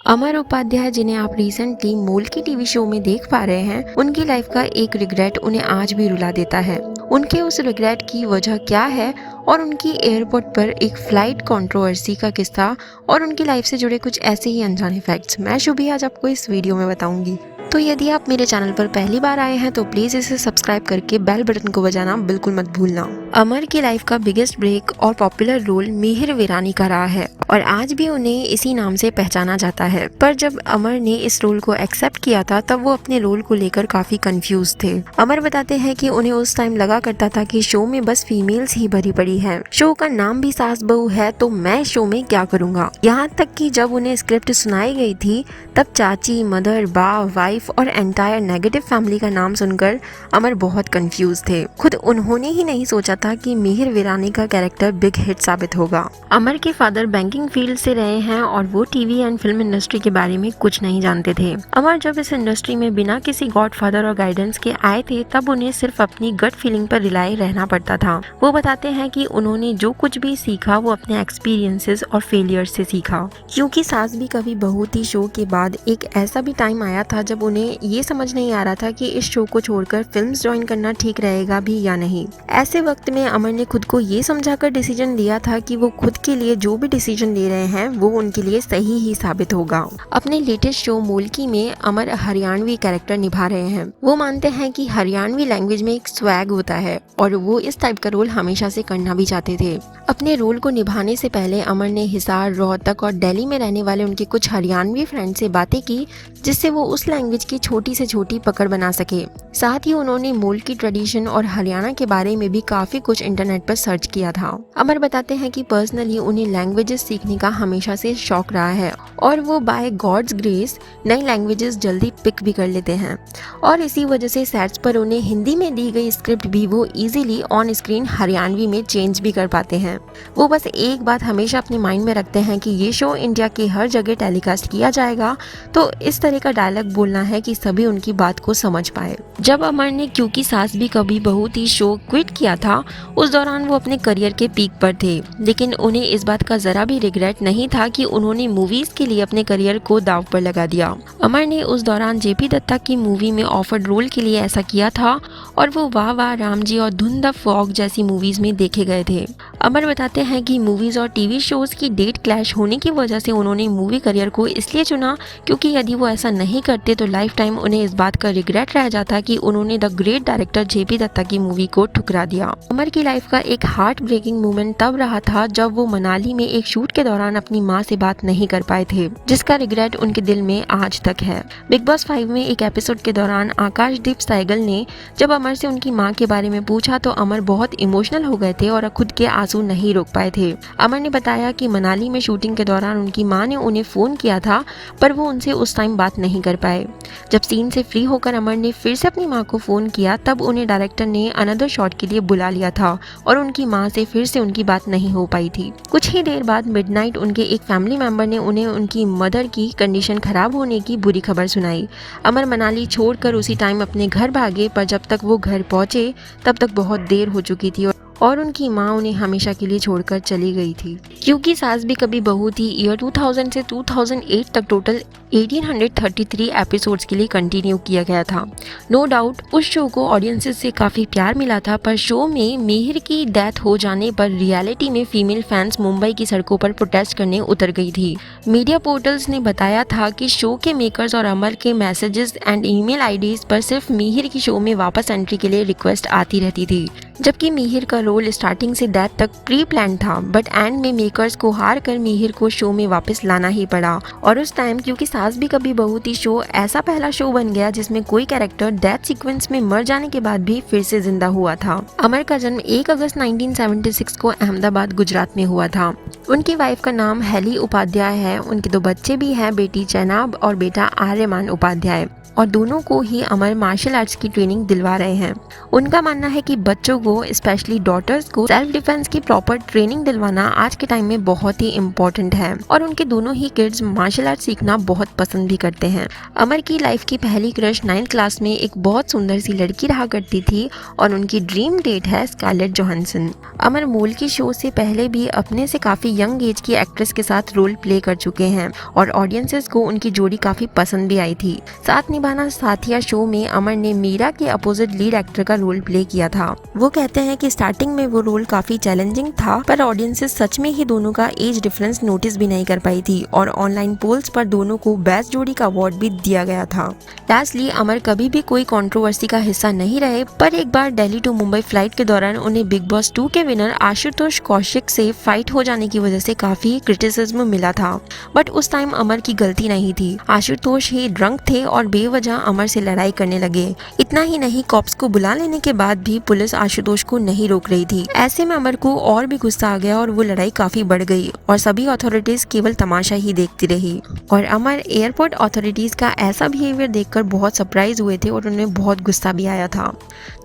अमर उपाध्याय, जिन्हें आप रिसेंटली मूल की टीवी शो में देख पा रहे हैं, उनकी लाइफ का एक रिग्रेट उन्हें आज भी रुला देता है। उनके उस रिग्रेट की वजह क्या है और उनकी एयरपोर्ट पर एक फ्लाइट कंट्रोवर्सी का किस्सा और उनकी लाइफ से जुड़े कुछ ऐसे ही अनजाने फैक्ट्स मैं शुभी आज आपको इस वीडियो में बताऊंगी। तो यदि आप मेरे चैनल पर पहली बार आए हैं तो प्लीज इसे सब्सक्राइब करके बेल बटन को बजाना बिल्कुल मत भूलना। अमर की लाइफ का बिगेस्ट ब्रेक और पॉपुलर रोल मिहिर वीरानी का रहा है और आज भी उन्हें इसी नाम से पहचाना जाता है। पर जब अमर ने इस रोल को एक्सेप्ट किया था तब वो अपने रोल को लेकर काफी कंफ्यूज थे। अमर बताते हैं कि उन्हें उस टाइम लगा करता था कि शो में बस फीमेल्स ही भरी पड़ी है, शो का नाम भी सास बहू है तो मैं शो में क्या करूंगा। यहाँ तक कि जब उन्हें स्क्रिप्ट सुनाई गई थी तब चाची, मदर, बा, वाइफ और एंटायर नेगेटिव फैमिली का नाम सुनकर अमर बहुत कंफ्यूज थे। खुद उन्होंने ही नहीं सोचा था कि मिहिर वीरानी का कैरेक्टर बिग हिट साबित होगा। अमर के फादर बैंकिंग फील्ड से रहे हैं और वो टीवी एंड फिल्म इंडस्ट्री के बारे में कुछ नहीं जानते थे। अमर जब इस इंडस्ट्री में बिना किसी गॉडफादर और गाइडेंस के आए थे तब उन्हें सिर्फ अपनी गट फीलिंग पर रिलाई रहना पड़ता था। वो बताते हैं कि उन्होंने जो कुछ भी सीखा वो अपने एक्सपीरियंसेस और फेलियर से सीखा। क्योंकि सास भी कभी बहू थी शो के बाद एक ऐसा भी टाइम आया था जब उन्हें ये समझ नहीं आ रहा था कि इस शो को छोड़कर फिल्म्स ज्वाइन करना ठीक रहेगा भी या नहीं। ऐसे वक्त में अमर ने खुद को ये समझाकर डिसीजन लिया था कि वो खुद के लिए जो भी डिसीजन ले रहे हैं वो उनके लिए सही ही साबित होगा। अपने लेटेस्ट शो मूलकी में अमर हरियाणवी कैरेक्टर निभा रहे हैं। वो मानते हैं कि हरियाणवी लैंग्वेज में एक स्वैग होता है और वो इस टाइप का रोल हमेशा से करना भी चाहते थे। अपने रोल को निभाने से पहले अमर ने हिसार, रोहतक और दिल्ली में रहने वाले उनके कुछ हरियाणवी फ्रेंड से बातें की जिससे वो उस लैंग्वेज की छोटी से छोटी पकड़ बना सके। साथ ही उन्होंने मूल की ट्रेडिशन और हरियाणा के बारे में भी काफी कुछ इंटरनेट पर सर्च किया था। अमर बताते हैं कि पर्सनली उन्हें लैंग्वेजेस सीखने का हमेशा से शौक रहा है और वो बाय गॉड्स ग्रेस नई लैंग्वेजेस जल्दी पिक भी कर लेते हैं और इसी वजह से सेट्स पर उन्हें हिंदी में दी गई स्क्रिप्ट भी वो इजीली ऑन स्क्रीन हरियाणवी में चेंज भी कर पाते हैं। वो बस एक बात हमेशा अपने माइंड में रखते हैं कि ये शो इंडिया के हर जगह टेलीकास्ट किया जाएगा तो इस तरह का डायलॉग बोलना है कि सभी उनकी बात को समझ पाए। जब अमर ने क्योंकि सास भी कभी बहू थी शो क्विट किया था उस दौरान वो अपने करियर के पीक पर थे, लेकिन उन्हें इस बात का जरा भी रिग्रेट नहीं था कि उन्होंने मूवीज के लिए अपने करियर को दांव पर लगा दिया। अमर ने उस दौरान जेपी दत्ता की मूवी में ऑफर्ड रोल के लिए ऐसा किया था और वो वाह वाह राम जी और धुन द फॉग जैसी मूवीज में देखे गए थे। अमर बताते हैं कि मूवीज और टीवी शोज की डेट क्लैश होने की वजह से उन्होंने मूवी करियर को इसलिए चुना क्योंकि यदि वो ऐसा नहीं करते तो लाइफ टाइम उन्हें इस बात का रिग्रेट रह जाता कि उन्होंने the great director JP Dutta की मूवी को ठुकरा दिया। अमर की लाइफ का एक हार्ट ब्रेकिंग मोमेंट तब रहा था जब वो मनाली में एक शूट के दौरान अपनी माँ से बात नहीं कर पाए थे, जिसका रिग्रेट उनके दिल में आज तक है। बिग बॉस 5 में एक एपिसोड के दौरान आकाशदीप सहगल ने जब अमर से उनकी माँ के बारे में पूछा तो अमर बहुत इमोशनल हो गए थे और खुद के आंसू नहीं रोक पाए थे। अमर ने बताया कि मनाली में शूटिंग के दौरान उनकी माँ ने उन्हें फोन किया था पर वो उनसे उस टाइम बात नहीं कर पाए। जब सीन से फ्री होकर अमर ने फिर से अपनी माँ को फोन किया तब उन्हें डायरेक्टर ने अनदर शॉट के लिए बुला लिया था और उनकी माँ से फिर से उनकी बात नहीं हो पाई थी। कुछ ही देर बाद मिडनाइट उनके एक फैमिली मेंबर ने उन्हें उनकी मदर की कंडीशन खराब होने की बुरी खबर सुनाई। अमर मनाली छोड़कर उसी टाइम अपने घर भागे पर जब तक वो घर पहुंचे तब तक बहुत देर हो चुकी थी और उनकी माँ उन्हें हमेशा के लिए छोड़कर चली गई थी। क्योंकि सास भी कभी बहू थी ईयर 2000 से 2008 तक टोटल 1833 एपिसोड्स के लिए कंटिन्यू किया गया था। नो डाउट उस शो को ऑडियंसेस से काफ़ी प्यार मिला था पर शो में मिहिर की डेथ हो जाने पर रियलिटी में फीमेल फैंस मुंबई की सड़कों पर प्रोटेस्ट करने उतर गई थी। मीडिया पोर्टल्स ने बताया था कि शो के मेकर्स और अमर के मैसेजेस एंड ईमेल आईडीज पर सिर्फ मिहिर की शो में वापस एंट्री के लिए रिक्वेस्ट आती रहती थी, जबकि मिहिर का रोल स्टार्टिंग से डेथ तक प्री प्लान था बट एंड में मेकर्स को हार कर मिहिर को शो में वापस लाना ही पड़ा। और उस टाइम क्योंकि सास भी कभी बहू थी शो ऐसा पहला शो बन गया जिसमें कोई कैरेक्टर डेथ सीक्वेंस में मर जाने के बाद भी फिर से जिंदा हुआ था। अमर का जन्म 1 अगस्त 1976 को अहमदाबाद, गुजरात में हुआ था। उनकी वाइफ का नाम हेली उपाध्याय है। उनके 2 बच्चे भी हैं, बेटी चैनाब और बेटा आर्यमान उपाध्याय, और दोनों को ही अमर मार्शल आर्ट्स की ट्रेनिंग दिलवा रहे हैं। उनका मानना है कि बच्चों को स्पेशली डॉटर्स को सेल्फ डिफेंस की प्रॉपर ट्रेनिंग दिलवाना आज के टाइम में बहुत ही इम्पोर्टेंट है और उनके दोनों ही किड्स मार्शल आर्ट सीखना बहुत पसंद भी करते हैं। अमर की लाइफ की पहली क्रश 9th क्लास में एक बहुत सुंदर सी लड़की रहा करती थी और उनकी ड्रीम डेट है स्कारलेट जोहानसन। अमर मूल की शो से पहले भी अपने से काफी यंग एज की एक्ट्रेस के साथ रोल प्ले कर चुके हैं और ऑडियंसेस को उनकी जोड़ी काफी पसंद भी आई थी। साथ निभाना साथिया शो में अमर ने मीरा के अपोजिट लीड एक्टर का रोल प्ले किया था। वो कहते हैं कि स्टार्टिंग में वो रोल काफी चैलेंजिंग था, पर ऑडियंसेस सच में ही दोनों का एज डिफरेंस नोटिस भी नहीं कर पाई थी और ऑनलाइन पोल्स पर दोनों को बेस्ट जोड़ी का अवार्ड भी दिया गया था। लास्टली अमर कभी भी कोई कंट्रोवर्सी का हिस्सा नहीं रहे, पर एक बार दिल्ली टू मुंबई फ्लाइट के दौरान उन्हें बिग बॉस 2 के विनर आशुतोष कौशिक से फाइट हो जाने की वजह से काफी क्रिटिसिज्म मिला था, बट उस टाइम अमर की गलती नहीं थी। आशुतोष ही ड्रंक थे और बेवजह अमर से लड़ाई करने लगे। इतना ही नहीं, कॉप्स को बुला लेने के बाद भी पुलिस आशुतोष को नहीं रोक रही थी। ऐसे में अमर को और भी गुस्सा आ गया और वो लड़ाई काफी बढ़ गई और सभी अथॉरिटीज केवल तमाशा ही देखती रही और अमर एयरपोर्ट अथॉरिटीज का ऐसा बिहेवियर देखकर बहुत सरप्राइज हुए थे और उन्हें बहुत गुस्सा भी आया था।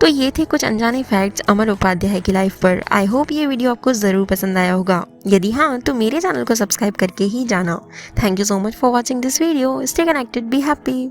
तो ये थे कुछ अनजाने फैक्ट्स अमर उपाध्याय की लाइफ पर। आई होप ये वीडियो आपको जरूर पसंद आया होगा। यदि हाँ तो मेरे चैनल को सब्सक्राइब करके ही जाना। Thank you so much for watching this video. Stay connected, be happy.